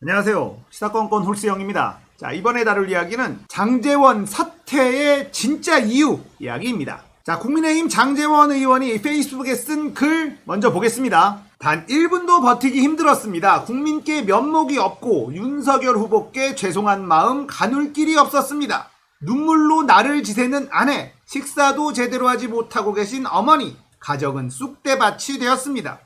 안녕하세요. 시사건건 홀스형입니다. 자, 이번에 다룰 이야기는 장제원 사퇴의 진짜 이유 이야기입니다. 자, 국민의힘 장제원 의원이 페이스북에 쓴 글 먼저 보겠습니다. 단 1분도 버티기 힘들었습니다. 국민께 면목이 없고 윤석열 후보께 죄송한 마음 가눌 길이 없었습니다. 눈물로 나를 지새는 아내, 식사도 제대로 하지 못하고 계신 어머니, 가정은 쑥대밭이 되었습니다.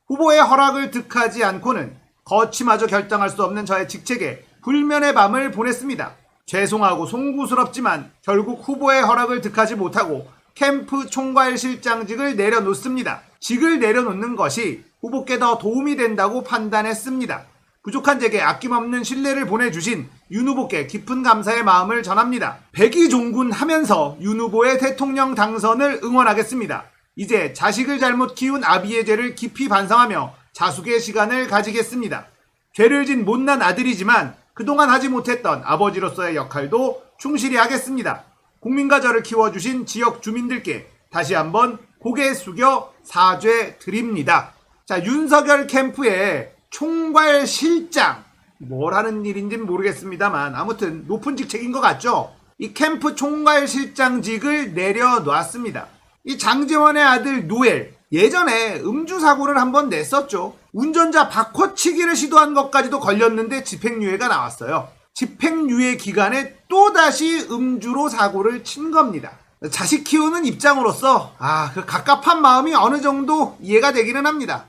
후보의 허락을 득하지 않고는 거취마저 결정할 수 없는 저의 직책에 불면의 밤을 보냈습니다. 죄송하고 송구스럽지만 결국 후보의 허락을 득하지 못하고 캠프 총괄실장직을 내려놓습니다. 직을 내려놓는 것이 후보께 더 도움이 된다고 판단했습니다. 부족한 제게 아낌없는 신뢰를 보내주신 윤 후보께 깊은 감사의 마음을 전합니다. 백의종군 하면서 윤 후보의 대통령 당선을 응원하겠습니다. 이제 자식을 잘못 키운 아비의 죄를 깊이 반성하며 자숙의 시간을 가지겠습니다. 죄를 진 못난 아들이지만 그동안 하지 못했던 아버지로서의 역할도 충실히 하겠습니다. 국민과 저를 키워주신 지역 주민들께 다시 한번 고개 숙여 사죄드립니다. 자, 윤석열 캠프의 총괄실장, 뭘 하는 일인지는 모르겠습니다만 아무튼 높은 직책인 것 같죠? 이 캠프 총괄실장직을 내려놓았습니다. 이 장제원의 아들 노엘, 예전에 음주 사고를 한번 냈었죠. 운전자 바꿔치기를 시도한 것까지도 걸렸는데 집행유예가 나왔어요. 집행유예 기간에 또다시 음주로 사고를 친 겁니다. 자식 키우는 입장으로서 그 갑갑한 마음이 어느 정도 이해가 되기는 합니다.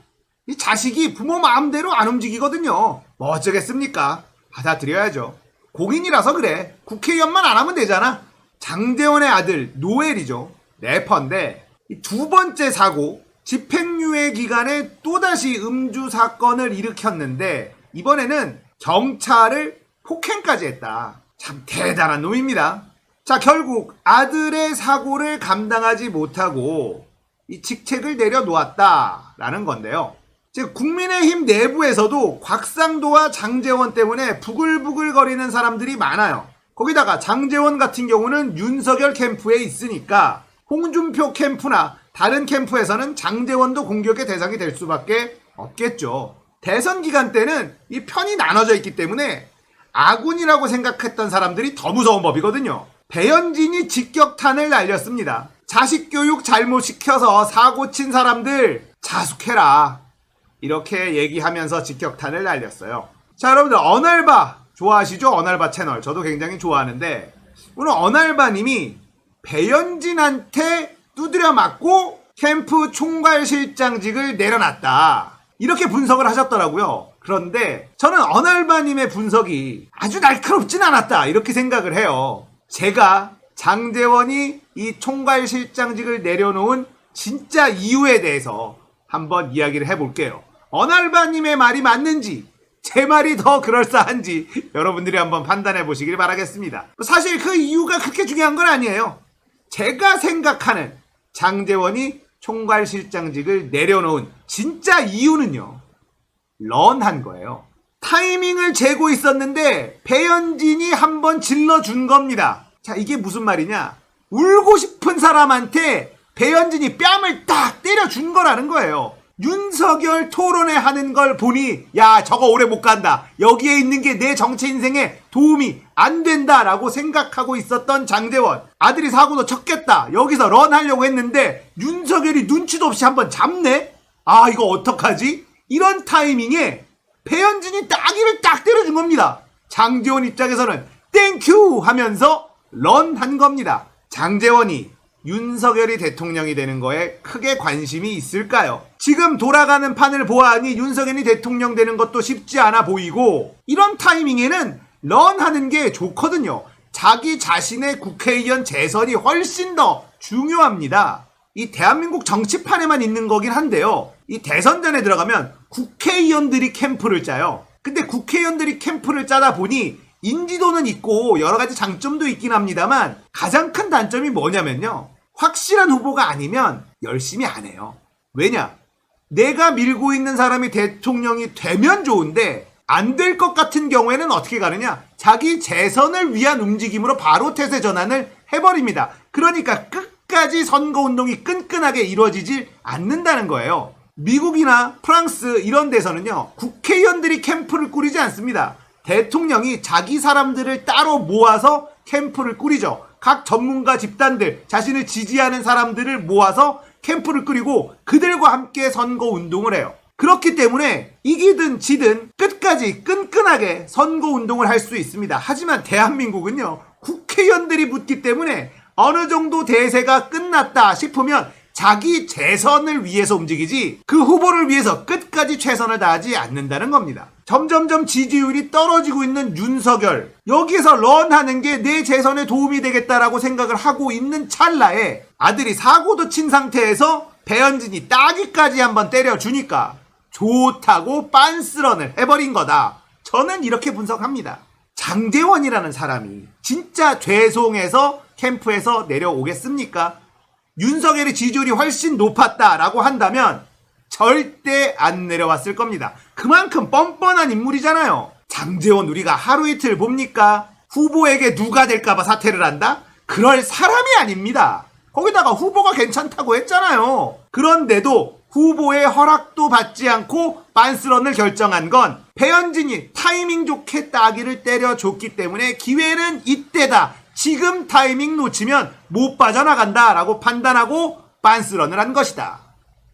이 자식이 부모 마음대로 안 움직이거든요. 뭐 어쩌겠습니까? 받아들여야죠. 공인이라서 그래. 국회의원만 안 하면 되잖아. 장제원의 아들 노엘이죠. 래퍼인데 이 두 번째 사고, 집행유예 기간에 또다시 음주 사건을 일으켰는데 이번에는 경찰을 폭행까지 했다. 참 대단한 놈입니다. 자, 결국 아들의 사고를 감당하지 못하고 이 직책을 내려놓았다라는 건데요. 즉 국민의힘 내부에서도 곽상도와 장제원 때문에 부글부글거리는 사람들이 많아요. 거기다가 장제원 같은 경우는 윤석열 캠프에 있으니까 홍준표 캠프나 다른 캠프에서는 장제원도 공격의 대상이 될 수밖에 없겠죠. 대선 기간 때는 이 편이 나눠져 있기 때문에 아군이라고 생각했던 사람들이 더 무서운 법이거든요. 배현진이 직격탄을 날렸습니다. 자식 교육 잘못 시켜서 사고 친 사람들 자숙해라. 이렇게 얘기하면서 직격탄을 날렸어요. 자, 여러분들 언알바 좋아하시죠? 언알바 채널. 저도 굉장히 좋아하는데 오늘 언알바님이 배현진한테 두드려 맞고 캠프 총괄실장직을 내려놨다. 이렇게 분석을 하셨더라고요. 그런데 저는 언알바님의 분석이 아주 날카롭진 않았다. 이렇게 생각을 해요. 제가 장제원이 이 총괄실장직을 내려놓은 진짜 이유에 대해서 한번 이야기를 해볼게요. 언알바님의 말이 맞는지 제 말이 더 그럴싸한지 여러분들이 한번 판단해 보시길 바라겠습니다. 사실 그 이유가 그렇게 중요한 건 아니에요. 제가 생각하는 장제원이 총괄실장직을 내려놓은 진짜 이유는요, 런한 거예요. 타이밍을 재고 있었는데 배현진이 한번 질러준 겁니다. 자, 이게 무슨 말이냐? 울고 싶은 사람한테 배현진이 뺨을 딱 때려준 거라는 거예요. 윤석열 토론회 하는 걸 보니 야, 저거 오래 못 간다. 여기에 있는 게 내 정치 인생에 도움이 안 된다라고 생각하고 있었던 장제원. 아들이 사고도 쳤겠다. 여기서 런하려고 했는데 윤석열이 눈치도 없이 한번 잡네? 이거 어떡하지? 이런 타이밍에 배현진이 따기를 딱 때려준 겁니다. 장제원 입장에서는 땡큐 하면서 런한 겁니다. 장제원이 윤석열이 대통령이 되는 거에 크게 관심이 있을까요? 지금 돌아가는 판을 보아하니 윤석열이 대통령 되는 것도 쉽지 않아 보이고 이런 타이밍에는 런하는 게 좋거든요. 자기 자신의 국회의원 재선이 훨씬 더 중요합니다. 이 대한민국 정치판에만 있는 거긴 한데요. 이 대선전에 들어가면 국회의원들이 캠프를 짜요. 근데 국회의원들이 캠프를 짜다 보니 인지도는 있고 여러 가지 장점도 있긴 합니다만 가장 큰 단점이 뭐냐면요, 확실한 후보가 아니면 열심히 안 해요. 왜냐? 내가 밀고 있는 사람이 대통령이 되면 좋은데 안 될 것 같은 경우에는 어떻게 가느냐? 자기 재선을 위한 움직임으로 바로 태세 전환을 해버립니다. 그러니까 끝까지 선거운동이 끈끈하게 이루어지질 않는다는 거예요. 미국이나 프랑스 이런 데서는요, 국회의원들이 캠프를 꾸리지 않습니다. 대통령이 자기 사람들을 따로 모아서 캠프를 꾸리죠. 각 전문가 집단들, 자신을 지지하는 사람들을 모아서 캠프를 꾸리고 그들과 함께 선거운동을 해요. 그렇기 때문에 이기든 지든 끝까지 끈끈하게 선거운동을 할 수 있습니다. 하지만 대한민국은요, 국회의원들이 붙기 때문에 어느 정도 대세가 끝났다 싶으면 자기 재선을 위해서 움직이지 그 후보를 위해서 끝까지 최선을 다하지 않는다는 겁니다. 점점점 지지율이 떨어지고 있는 윤석열, 여기에서 런하는 게 내 재선에 도움이 되겠다라고 생각을 하고 있는 찰나에 아들이 사고도 친 상태에서 배현진이 따기까지 한번 때려주니까 좋다고 빤스런을 해버린 거다. 저는 이렇게 분석합니다. 장제원이라는 사람이 진짜 죄송해서 캠프에서 내려오겠습니까? 윤석열의 지지율이 훨씬 높았다라고 한다면 절대 안 내려왔을 겁니다. 그만큼 뻔뻔한 인물이잖아요. 장제원 우리가 하루 이틀 봅니까? 후보에게 누가 될까봐 사퇴를 한다? 그럴 사람이 아닙니다. 거기다가 후보가 괜찮다고 했잖아요. 그런데도 후보의 허락도 받지 않고 빤스런을 결정한 건 배현진이 타이밍 좋게 따기를 때려줬기 때문에 기회는 이때다. 지금 타이밍 놓치면 못 빠져나간다 라고 판단하고 빤스런을 한 것이다.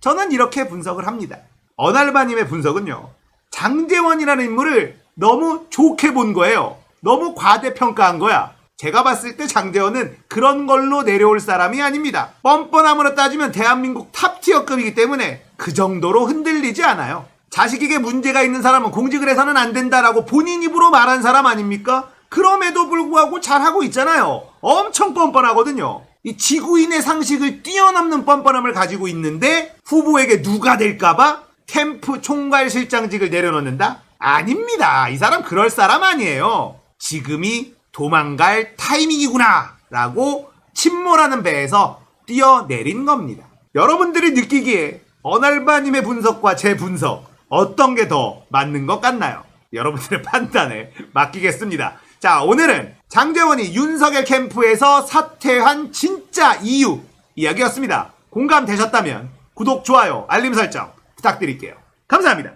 저는 이렇게 분석을 합니다. 어날바님의 분석은요, 장제원이라는 인물을 너무 좋게 본 거예요. 너무 과대평가한 거야. 제가 봤을 때 장제원은 그런 걸로 내려올 사람이 아닙니다. 뻔뻔함으로 따지면 대한민국 탑티어급이기 때문에 그 정도로 흔들리지 않아요. 자식에게 문제가 있는 사람은 공직을 해서는 안 된다라고 본인 입으로 말한 사람 아닙니까? 그럼에도 불구하고 잘하고 있잖아요. 엄청 뻔뻔하거든요. 이 지구인의 상식을 뛰어넘는 뻔뻔함을 가지고 있는데 후보에게 누가 될까봐 캠프 총괄실장직을 내려놓는다? 아닙니다. 이 사람 그럴 사람 아니에요. 지금이 도망갈 타이밍이구나 라고 침몰하는 배에서 뛰어내린 겁니다. 여러분들이 느끼기에 어날바님의 분석과 제 분석 어떤 게 더 맞는 것 같나요? 여러분들의 판단에 맡기겠습니다. 자, 오늘은 장제원이 윤석열 캠프에서 사퇴한 진짜 이유 이야기였습니다. 공감되셨다면 구독, 좋아요, 알림 설정 부탁드릴게요. 감사합니다.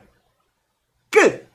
끝!